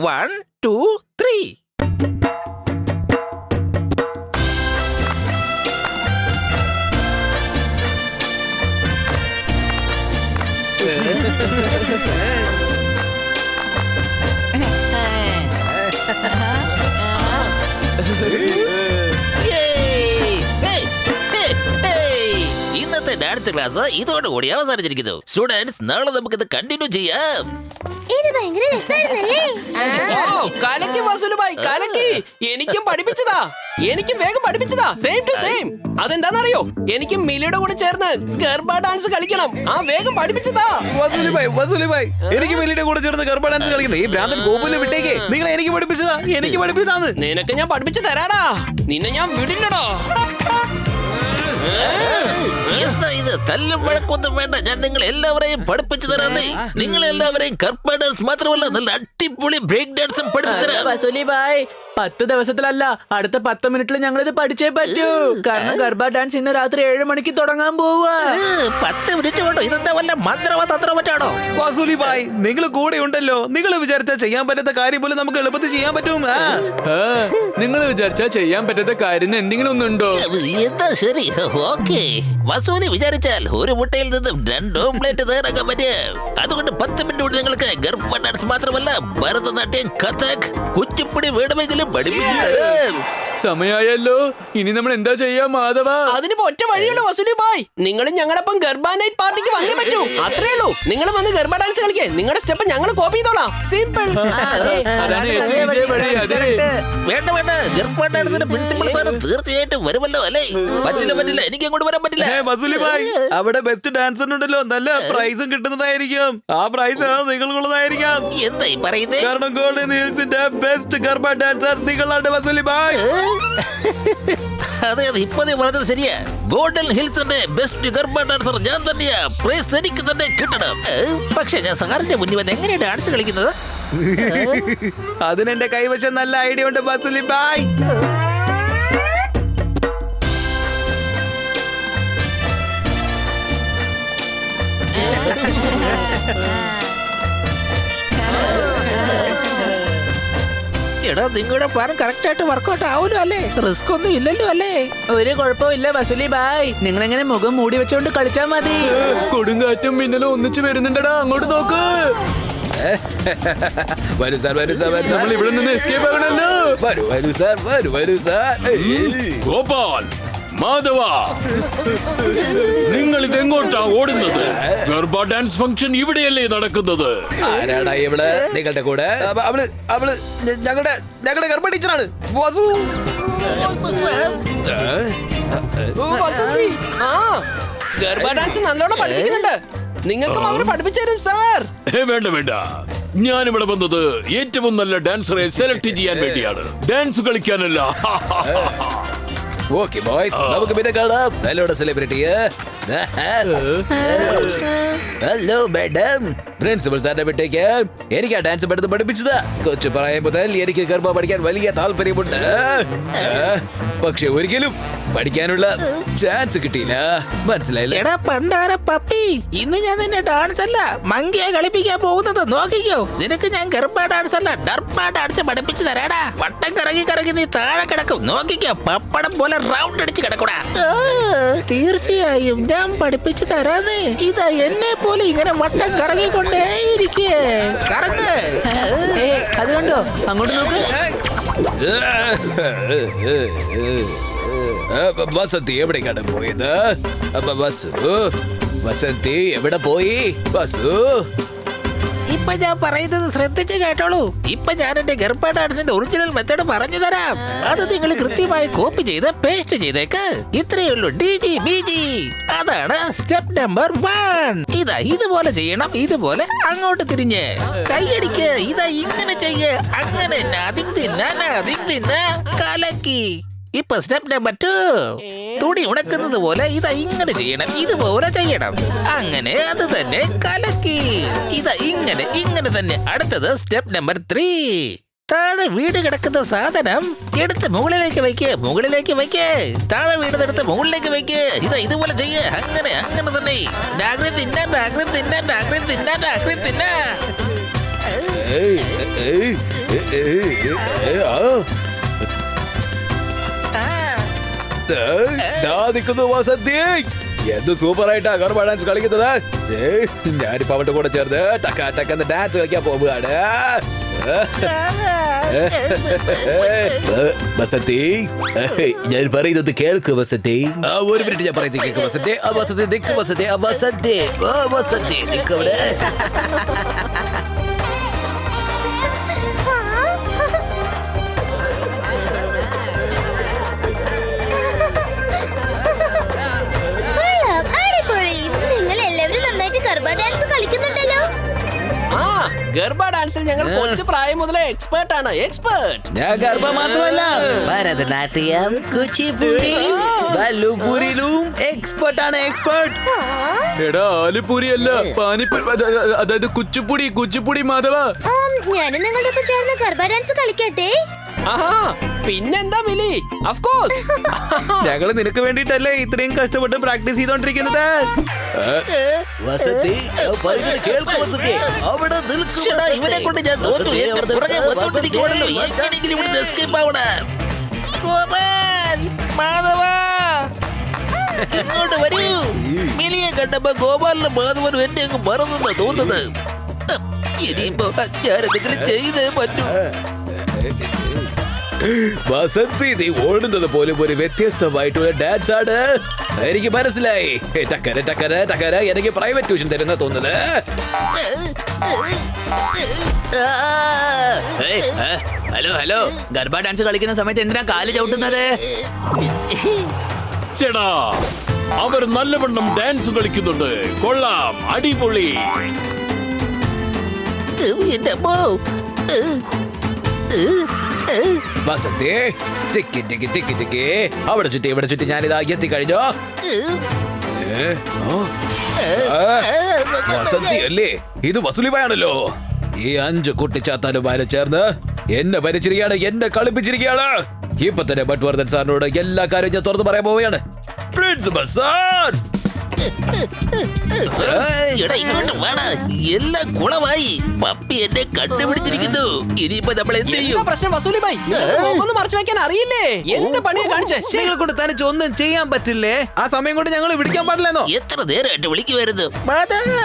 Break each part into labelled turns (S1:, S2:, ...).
S1: 1, 2, 3. ഇന്നത്തെ dance class ഇതോടുകൂടി അവസാനിച്ചിരിക്കുന്നു. Students, നാളെ നമുക്കിത് കണ്ടിന്യൂ ചെയ്യാം.
S2: ഇത് ഭയങ്കര രസമായിരുന്നല്ലേ?
S3: കലക്കി വസൂലുമായി കലക്കി. എനിക്കും പഠിപ്പിച്ചതാ, എനിക്കും വേഗം പഠിപ്പിച്ചതാ. Same to same. അതെന്താണെന്നറിയോ, എനിക്കും മിലിയുടെ കൂടെ ചേർന്ന് ഗർഭ ഡാൻസ് കളിക്കണം. ആ വേഗം പഠിപ്പിച്ചതാ.
S4: വസൂലിഭായ് എനിക്ക് മിലിയുടെ കൂടെ ചേർന്ന് ഗർഭ ഡാൻസ് കളിക്കണം. ഈ ഭ്രാന്തൻ ഗോപുലിനെ വിട്ടേക്ക്. നിങ്ങൾ എനിക്ക് പഠിപ്പിച്ചതാന്ന്.
S3: നിനക്ക് ഞാൻ പഠിപ്പിച്ചു തരാടാ. നിന്നെ ഞാൻ വിടില്ലടോ.
S1: എന്താ ഇത്? തല്ലും വഴക്കൊന്നും വേണ്ട. ഞാൻ നിങ്ങൾ എല്ലാവരെയും പഠിപ്പിച്ചു തരാന്നേ. നിങ്ങൾ എല്ലാവരെയും ഗർഭ ഡാൻസ് മാത്രമല്ല, നല്ല അടിപൊളി ബ്രേക്ക് ഡാൻസും പഠിപ്പിച്ചു തരാം.
S5: വസൂലിഭായ്, 10 ദിവസത്തിലല്ല, അടുത്ത 10 മിനിറ്റിൽ ഞങ്ങൾ ഇത് പഠിച്ചേ പറ്റൂ. കാരണം ഗർഭ ഡാൻസ് ഇന്ന് രാത്രി 7 മണിക്ക് തുടങ്ങാൻ പോവാ.
S1: 10 മിനിറ്റ് കൊണ്ടോ? ഇതെന്താ വല്ല മന്ത്രമോ തന്ത്രമോ മറ്റാണോ?
S4: വസൂലിഭായ്, നിങ്ങൾ കൂടെ ഉണ്ടല്ലോ. നിങ്ങൾ വിചാരിച്ചാൽ ചെയ്യാൻ പറ്റാത്ത കാര്യം പോലും നമുക്ക് എളുപ്പത്തിൽ ചെയ്യാൻ പറ്റും.
S5: നിങ്ങൾ വിചാരിച്ചാ ചെയ്യാൻ പറ്റാത്ത കാര്യം എന്തെങ്കിലും ഒന്നുണ്ടോ?
S1: എന്താ ശരി, ഓക്കെ. വസൂലി വിചാരിച്ചാൽ ഒരു മുട്ടയിൽ നിന്നും 2 ഓംപ്ലേറ്റ് തയ്യാറാക്കാൻ പറ്റും. അതുകൊണ്ട് 10 മിനിറ്റ് കൊണ്ട് നിങ്ങൾക്ക് ഗർഭ ഡാൻസ് മാത്രമല്ല, ഭരതനാട്യം, കഥക്, കുച്ചിപ്പുടി വേണമെങ്കിലും
S5: സമയായല്ലോ. ഇനി നമ്മൾ എന്താ ചെയ്യാ മാധവ?
S3: അതിന് ഒറ്റ വഴിയുള്ളൂ വസൂലിഭായ്. നിങ്ങളും ഞങ്ങളൊപ്പം ഗർഭ നൈറ്റ് പാർട്ടിക്ക് വന്നേ പറ്റൂ. അത്രേ ഉള്ളൂ. നിങ്ങൾ വന്ന് ഗർഭ ഡാൻസ് കളിക്കേ. നിങ്ങളുടെ സ്റ്റെപ്പ് ഞങ്ങൾ കോപ്പി ചെയ്തോളാം. സിമ്പിൾ.
S1: വേണ്ട വേണ്ട, ഗർഭ ഡാൻസിന്റെ പ്രിൻസിപ്പൽ സാറ് തീർച്ചയായിട്ടും വരുമല്ലോ അല്ലേ? പറ്റില്ല, എനിക്ക് അങ്ങോട്ട് വരാൻ പറ്റില്ല.
S4: വസൂലിഭായ്, അവിടെ ബെസ്റ്റ് ഡാൻസറിനുണ്ടല്ലോ, നല്ല പ്രൈസും കിട്ടുന്നതായിരിക്കും. ആ പ്രൈസ് നിങ്ങൾക്കുള്ളതായിരിക്കാം.
S1: എന്തായി പറയുന്നേ?
S4: കാരണം ഗോൾഡൻ ഹിൽസിന്റെ ബെസ്റ്റ് ഗർഭ ഡാൻസർ നിങ്ങളാണ് വസൂലിഭായ്.
S1: അതെ, ഇപ്പൊ നീ പറഞ്ഞത് ശരിയാ. ഗോൾഡൻ ഹിൽസിന്റെ ബെസ്റ്റ് ഗർഭ ഡാൻസർ ഞാൻ തന്നെയാ. പ്രൈസ് എനിക്ക് തന്നെ കിട്ടണം. പക്ഷെ ഞാൻ സാറിന്റെ മുന്നിൽ വന്ന് എങ്ങനെയാ ഡാൻസ് കളിക്കുന്നത്?
S4: അതിനെന്റെ കൈവശം നല്ല ഐഡിയ ഉണ്ട് വസൂലിഭായ്.
S1: എടാ, നിങ്ങളുടെ പ്ലാൻ കറക്റ്റ് ആയിട്ട് വർക്ക്ഔട്ട് ആവുമല്ലോ അല്ലേ? റിസ്ക് ഒന്നും ഇല്ലല്ലോ അല്ലേ?
S5: ഒരു കുഴപ്പമില്ല വസൂലിഭായ്. നിങ്ങൾ എങ്ങനെ മുഖം മൂടി വെച്ചോണ്ട് കളിച്ചാ മതി. കൊടുങ്കാറ്റും മിന്നലും ഒന്നിച്ച് വരുന്നുണ്ടടാ. അങ്ങോട്ട് നോക്ക്.
S4: വരൂ സാർ,
S5: നമ്മൾ ഇവിടെ നിന്ന് എസ്കേപ്പ് ആകണല്ലോ.
S4: വരൂ സാർ.
S6: ഗോപാൽ, മാധവ, നിങ്ങൾ ഇതെങ്ങോട്ടാ ഓടുന്നത്? ഗർഭ ഡാൻസ് ഫംഗ്ഷൻ ഇവിടെയല്ലേ നടക്കുന്നത്?
S4: ആരാടാ ഇവിടെ നിങ്ങളുടെ കൂടെ? അവള് ഞങ്ങളുടെ ഗർഭ ടീച്ചറാണ്. വസു.
S3: വസന്തി, ഗർഭ ഡാൻസ് നല്ലോണം പഠിപ്പിക്കുന്നുണ്ട്. നിങ്ങൾക്കും അവർ പഠിപ്പിച്ചു തരും സാർ.
S6: വേണ്ട, ഞാനിവിടെ വന്നത് ഏറ്റവും നല്ല ഡാൻസറെ സെലക്ട് ചെയ്യാൻ വേണ്ടിയാണ്, ഡാൻസ് കളിക്കാനല്ല.
S4: ഓക്കെ ബോയ്സ്, നമുക്ക് പിന്നെ കാണാം. Hello celebrity. Hello madam. Principal സാറിന്റെ വീട്ടേക്ക് എനിക്ക് ആ ഡാൻസ് പെട്ടെന്ന് പഠിപ്പിച്ചതാ. കൊച്ചു പ്രായം മുതൽ എനിക്ക് ഗർഭ പഠിക്കാൻ വലിയ താല്പര്യമുണ്ട്. പക്ഷെ ഒരിക്കലും പഠിക്കാനുള്ള ചാൻസ് കിട്ടിയില്ല. മനസ്സിലായില്ല?
S1: എടാ പണ്ടാര പപ്പി, ഇന്ന് ഞാൻ നിന്നെ ഡാൻസ് അല്ല മങ്കിയെ കളിപ്പിക്കാൻ പോകുന്നത്. നോക്കിക്കോ, നിനക്ക് ഞാൻ ഗർഭ ഡാൻസ് അല്ല ഡർഭ ഡാൻസ് പഠിപ്പിച്ചു തരാടാ. വട്ടം കറങ്ങി നീ താഴെ കിടക്കും. നോക്കിക്കോ, പപ്പടം പോലെ റൗണ്ട് അടിച്ച് കിടക്കൂടാ. തീർച്ചയായും ഞാൻ പഠിപ്പിച്ചു തരാന്നേ. ഇതാ എന്നെ പോലെ ഇങ്ങനെ വട്ടം കറങ്ങിക്കൊണ്ടേയിരിക്കേ. കറങ്ങ്.
S5: അതുകൊണ്ടോ അങ്ങോട്ട് നോക്ക്.
S4: വസന്തി എവിടേക്കാണ് പോയത്? വസന്തി എവിടെ പോയി? വസു,
S1: ഇപ്പൊ ഞാൻ പറയുന്നത് ശ്രദ്ധിച്ച് കേട്ടോളൂ. ഇപ്പൊ ഞാൻ എന്റെ ഗർഭ ഡാൻസിന്റെ ഒറിജിനൽ മെത്തേഡ് പറഞ്ഞു തരാം. അത് നിങ്ങൾ കൃത്യമായി കോപ്പി ചെയ്ത് പേസ്റ്റ് ചെയ്തേക്ക്. ഇത്രയേ ഉള്ളൂ. DG അതാണ് സ്റ്റെപ്പ് നമ്പർ 1. ഇതാ ഇതുപോലെ ചെയ്യണം. ഇതുപോലെ അങ്ങോട്ട് തിരിഞ്ഞ് കൈയടിക്ക്. ഇതാ ഇങ്ങനെ ചെയ്യ്. അങ്ങനെ കലക്കി. ഇപ്പൊ സ്റ്റെപ്പ് നമ്പർ 2. തുണി ഉണക്കുന്നത് പോലെ ഇതാ ഇങ്ങനെ ചെയ്യണം. ഇതുപോലെ ചെയ്യണം. അങ്ങനെ അത് തന്നെ കലക്കി. ഇതാ ഇങ്ങനെ തന്നെ. അടുത്തത് സ്റ്റെപ്പ് നമ്പർ 3. താഴെ വീട് കിടക്കുന്ന സാധനം എടുത്ത് മുകളിലേക്ക് വയ്ക്ക്. താഴെ വീടെടുത്ത് മുകളിലേക്ക് വയ്ക്ക്. ഇതാ ഇതുപോലെ ചെയ്യ്. അങ്ങനെ തന്നെ.
S4: നിൽക്കുന്നു വസന്തി. എന്ത് സൂപ്പർ ആയിട്ടാ ഗർഭ ഡാൻസ് കളിക്കുന്നത്. ഞാനിപ്പോ അവന്റെ കൂടെ ചേർന്ന് ടക്ക ടക്കെന്ന് ഡാൻസ് കളിക്കാൻ പോവുകയാണ്. വസന്തി, ഞാൻ പറയുന്നത് കേൾക്ക് വസന്തി. ഒരു മിനിറ്റ് ഞാൻ പറയുന്നത് കേൾക്ക് വസന്തി. വസന്തി നിക്ക് വസന്തി. വസന്തി വസന്തി നിക്കവിടെ.
S2: അടിപൊളി. നിങ്ങൾ എല്ലാവരും നന്നായിട്ട് ഗർഭ ഡാൻസ് കളിക്കുന്നുണ്ടല്ലോ.
S3: ആ ഗർഭ ഡാൻസിൽ ഞങ്ങൾ കൊച്ചു പ്രായം മുതലേ എക്സ്പേർട്ട് ആണ്. എക്സ്പേർട്ട്.
S4: ഞാൻ ഗർഭ മാത്രമല്ല, ഭരതനാട്യം, കുച്ചിപ്പുടി, വല്ലുപൂരിലും എക്സ്പേർട്ട് ആണ്. എക്സ്പേർട്ട്.
S6: എടാ ആലിപ്പൂരി അല്ല, പാനിപ്പൂരി, അതായത് കുച്ചിപ്പുടി മാധവ.
S2: ഞാനും നിങ്ങളുടെ ഒപ്പം ചേർന്ന് ഗർഭ ഡാൻസ് കളിക്കട്ടെ.
S3: ആഹാ പിന്നെന്താ മിലി, ഓഫ് കോഴ്സ്.
S4: ഞങ്ങള് നിനക്ക് വേണ്ടിട്ടല്ലേ ഇത്രയും കഷ്ടപ്പെട്ട് പ്രാക്ടീസ് ചെയ്തോണ്ടിരിക്കുന്നത്. വസന്തി, പറയുന്നത് കേൾക്ക് വസന്തി. അവിടെ
S1: ശ്ശെടാ, ഇവനെ കൊണ്ട് ഞാൻ തോറ്റു. എന്റെ പുറകെ വന്നുകൊണ്ടിരിക്കുവാണല്ലോ. എങ്ങനെയെങ്കിലും ഇവിടുന്ന് escape ആവണം. ഗോപാൽ, മാധവ, ഇങ്ങോട്ട് വരൂ. മിലിയെ കണ്ടപ്പോ ഗോപാലിനും മാധവനും എന്നെ അങ്ങ് മറന്നെന്നാ തോന്നുന്നത്. ഇനിയിപ്പോ ഞാനെന്തെങ്കിലും ചെയ്തേ പറ്റൂ.
S4: വസന്തി, നീ ഓടുന്നത് പോലും ഒരു വ്യത്യസ്തമായിട്ടുള്ള ഡാൻസ് ആണ്. എനിക്ക് മനസ്സിലായി. ടക്കര ടക്കര ടക്കര എനിക്ക് പ്രൈവറ്റ് ട്യൂഷൻ തരുന്ന തോന്നുന്നത്.
S5: ഹലോ ഗർഭ ഡാൻസ് കളിക്കുന്ന സമയത്ത് എന്തിനാ കാല് ചവിട്ടുന്നത്?
S6: ചേടാ, അവർ നല്ലവണ്ണം ഡാൻസ് കളിക്കുന്നുണ്ട്. കൊള്ളാം, അടിപൊളി.
S1: എന്റെ അമ്മോ.
S4: വസന്തി, ടിക്കി ടിക്കി ടിക്കി ടിക്കി. അവിടെ ചുറ്റി ഇവിടെ ചുറ്റി ഞാനിതാ എത്തിക്കഴിഞ്ഞോ. വസന്തി അല്ലേ, ഇത് വസുലിബായാണല്ലോ. ഈ 5 കുട്ടിച്ചാത്താനുമാരെ ചേർന്ന് എന്നെ ഭരിച്ചിരിക്കുകയാണ്, എന്നെ കളിപ്പിച്ചിരിക്കുകയാണ്. ഇപ്പൊ തന്നെ ഭട്വർദ്ധൻ സാറിനോട് എല്ലാ കാര്യം ഞാൻ തുറന്നു പറയാൻ പോവുകയാണ്. പ്രിൻസിപ്പൽ സാർ,
S1: എടാ ഇങ്ങോട്ട് വാടാ. എല്ലാം കുളമായി. പപ്പി എന്നെ കണ്ടുപിടിച്ചിരിക്കുന്നു. ഇനിയിപ്പോ നമ്മൾ എന്ത്
S3: എന്താ
S1: ചെയ്യും?
S3: പ്രശ്നം വസൂലി ഭായ്? ഒന്ന് മറച്ചു വെക്കാൻ അറിയില്ലേ? എന്ത് പണിയാ കാണിച്ചേ?
S4: നിങ്ങളെ കൊണ്ട് തനിച്ച് ഒന്നും ചെയ്യാൻ പറ്റില്ലേ? ആ സമയം കൊണ്ട് ഞങ്ങൾ വിളിക്കാൻ പാടില്ലെന്നോ?
S1: എത്ര നേരമായിട്ട് വിളിക്കുമായിരുന്നു. മാധവ്,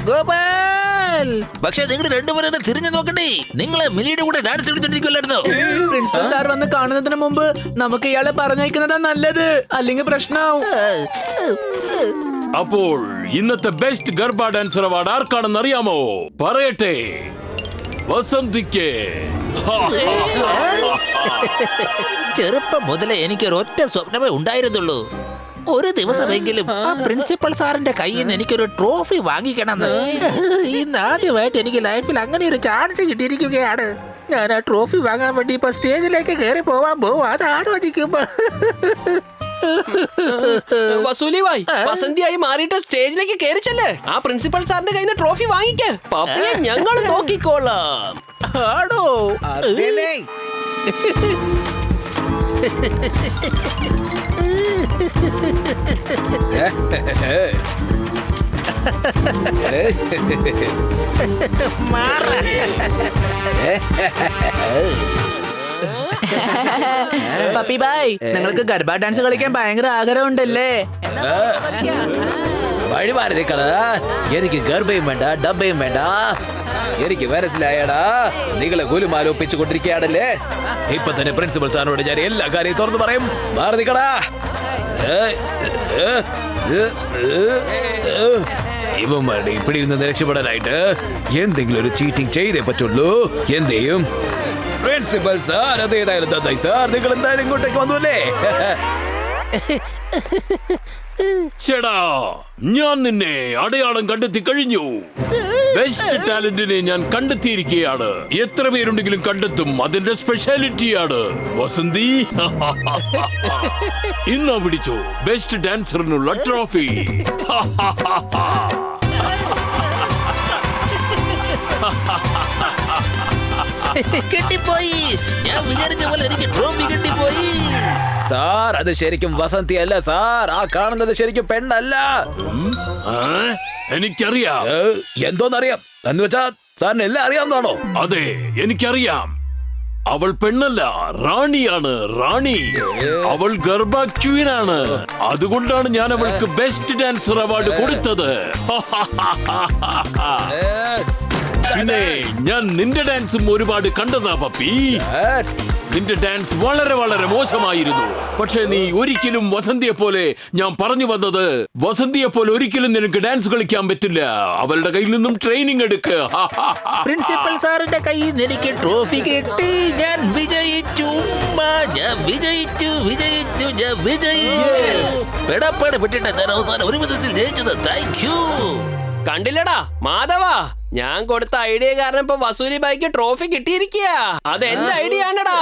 S1: ഗോപാൽ. പക്ഷെ നിങ്ങൾ രണ്ടുപേരും തിരിഞ്ഞു നോക്കണ്ടേ. നിങ്ങളെ മിലിയുടെ കൂടെ ഡാൻസ് കളിച്ചോണ്ടിരിക്കുമല്ലായിരുന്നോ?
S5: പ്രിൻസിപ്പൽ സാർ വന്ന് കാണുന്നതിന് മുമ്പ് നമുക്ക് ഇയാളെ പറഞ്ഞയക്കുന്നതാ നല്ലത്, അല്ലെങ്കിൽ പ്രശ്നമാവും.
S6: അപ്പോൾ ഇന്നത്തെ ബെസ്റ്റ് ഗർഭ ഡാൻസർ അവാർഡ് ആർക്കാണെന്ന് അറിയാമോ? പറയട്ടെ, വസന്തിക്ക്.
S1: ചെറുപ്പം മുതലേ എനിക്കൊരു ഒറ്റ സ്വപ്നമേ ഉണ്ടായിരുന്നുള്ളൂ. ഒരു ദിവസമെങ്കിലും ആ പ്രിൻസിപ്പൽ സാറിന്റെ കയ്യിൽ നിന്ന് എനിക്കൊരു ട്രോഫി വാങ്ങിക്കണമെന്ന്. ഇന്ന് ആദ്യമായിട്ട് എനിക്ക് ലൈഫിൽ അങ്ങനെ ഒരു ചാൻസ് കിട്ടിയിരിക്കുകയാണ്. ഞാൻ ആ ട്രോഫി വാങ്ങാൻ വേണ്ടി ഇപ്പൊ സ്റ്റേജിലേക്ക് കയറി പോവാൻ പോവും. അത് ആലോചിക്കുമ്പോ
S3: വസൂലി ഭായ്, വസന്തിയായി മാറിയിട്ട് സ്റ്റേജിലേക്ക് കയറിച്ചല്ലേ. ആ പ്രിൻസിപ്പൽ സാറിന്റെ കയ്യിൽ നിന്ന് ട്രോഫി വാങ്ങിക്ക. പപ്പിയെ ഞങ്ങൾ നോക്കിക്കോളാം.
S1: ആണോ?
S5: പപ്പി ബായ്, നിങ്ങൾക്ക് ഗർഭ ഡാൻസ് കളിക്കാൻ ഭയങ്കര ആഗ്രഹമുണ്ടല്ലേ?
S4: വഴിമാറി നിൽക്കണ. എനിക്ക് ഗർഭയും വേണ്ട, ഡബയും വേണ്ട. എനിക്ക് മനസ്സിലായടാ, നിങ്ങളെ ഗുലുമാലോപ്പിച്ചു കൊണ്ടിരിക്കുകയാണല്ലേ. ഇപ്പൊ തന്നെ പ്രിൻസിപ്പൽ സാറിനോട് ഞാൻ എല്ലാ കാര്യവും തുറന്നു പറയും. മാറി നിൽക്കടാ. ഇവന്മാരുടെ ഇപ്പിടിയിൽ നിന്ന് രക്ഷപ്പെടാനായിട്ട് എന്തെങ്കിലും ഒരു ചീറ്റിംഗ് ചെയ്തേ പറ്റുള്ളൂ. എന്തെയും പ്രിൻസിപ്പൽ സാർ, അതേതായാലും നന്നായി സാർ. നിങ്ങൾ എന്തായാലും ഇങ്ങോട്ടേക്ക് വന്നുല്ലേ?
S6: ചേടാ, ഞാൻ നിന്നെ അടയാളം കണ്ടെത്തി കഴിഞ്ഞു. ബെസ്റ്റ് ടാലന്റിനെ ഞാൻ കണ്ടെത്തിയിരിക്കുകയാണ്. എത്ര പേരുണ്ടെങ്കിലും കണ്ടെത്തും, അതിന്റെ സ്പെഷ്യാലിറ്റിയാണ്. വസന്തി, ഇന്നാ പിടിച്ചു ബെസ്റ്റ് ഡാൻസറിനുള്ള ട്രോഫി.
S1: കിട്ടിപ്പോയി. ഞാൻ വിചാരിച്ച പോലെ എനിക്ക് ട്രോഫി കിട്ടിപ്പോയി.
S4: സാർ, അത് ശരിക്കും വസന്തി അല്ല സാർ. ആ കാണുന്നത് ശരിക്കും പെണ്ണല്ല.
S6: എനിക്കറിയാം.
S4: എന്തോന്നറിയാം എന്ന് വെച്ചാ സാറിന് എല്ലാം അറിയാവുന്നതാണോ?
S6: അതെ, എനിക്കറിയാം. അവൾ പെണ്ണല്ല, റാണിയാണ്. റാണി. അവൾ ഗർഭ ക്വീനാണ്. അതുകൊണ്ടാണ് ഞാൻ അവൾക്ക് ബെസ്റ്റ് ഡാൻസർ അവാർഡ് കൊടുത്തത്. പിന്നെ ഞാൻ നിന്റെ ഡാൻസും ഒരുപാട് കണ്ടതാ പപ്പി.
S4: സാർ,
S6: നിന്റെ ഡാൻസ് വളരെ വളരെ മോശമായിരുന്നു. പക്ഷെ നീ ഒരിക്കലും വസന്തിയെ പോലെ, ഞാൻ പറഞ്ഞു വന്നത് വസന്തിയെ പോലെ ഒരിക്കലും നിനക്ക് ഡാൻസ് കളിക്കാൻ പറ്റില്ല. അവളുടെ കയ്യിൽ നിന്നും ട്രെയിനിങ് എടുക്ക്.
S1: പ്രിൻസിപ്പൽ സാറിന്റെ കയ്യിൽ നിന്ന് എനിക്ക് ട്രോഫി കിട്ടി. ഞാൻ വിജയിച്ചു. ഞാൻ വിജയിച്ചു. ഞാൻ വിജയിച്ചു. പെടപ്പാട് വിട്ടിട്ട് ഞാൻ അവസാനം ഒരു വിധത്തിൽ ജയിച്ചത്. Thank you.
S3: കണ്ടില്ലടാ മാധവ, ഞാൻ കൊടുത്ത ഐഡിയ കാരണം ഇപ്പൊ വസൂലി ബായിക്ക് ട്രോഫി കിട്ടിയിരിക്കുക. അത് എന്റെ ഐഡിയ ആണടാ.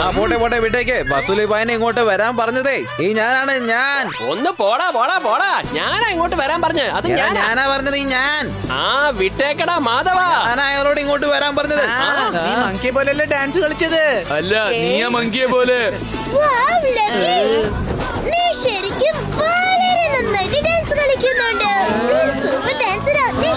S4: ആ പോട്ടെ പോട്ടെ വിട്ടേക്ക്. വസൂലി ഭായനെ ഇങ്ങോട്ട് വരാൻ പറഞ്ഞതേ ഈ ഞാനാണ്. ഞാൻ
S3: ഒന്ന് പോടാ പോടാ പോടാ. ഞാനാ ഇങ്ങോട്ട് വരാൻ പറഞ്ഞ. അത്
S4: ഞാനാ പറഞ്ഞത്. ഈ ഞാൻ
S3: ആ വിട്ടേക്കടാ മാധവ.
S4: ഞാനാ അയാളോട് ഇങ്ങോട്ട് വരാൻ പറഞ്ഞത്.
S5: നീ മങ്കി പോലെയല്ലേ ഡാൻസ് കളിച്ചത്?
S6: അല്ല, നീയാ മങ്കിയെ പോലെ.
S2: Wow, Lucky. നീ ശരിക്കും വളരെ നന്നായിട്ട് ഡാൻസ് കളിക്കുന്നുണ്ട്. നീ ഒരു സൂപ്പർ ഡാൻസറാ. നീ